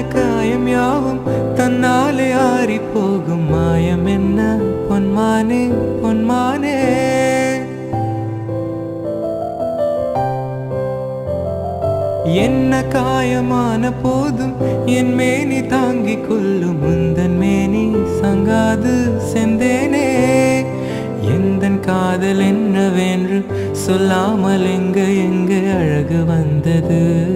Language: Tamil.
காயம் யாவும் தன்னாலே ஆறி போகும் மாயம் என்ன பொன்மானே பொன்மானே. என்ன காயமான போதும் என் மேனி தாங்கிக் கொள்ளும் முந்தன் மேனி சங்காது செந்தேனே. எந்தன் காதல் என்னவென்று சொல்லாமல் எங்க அழகு வந்தது.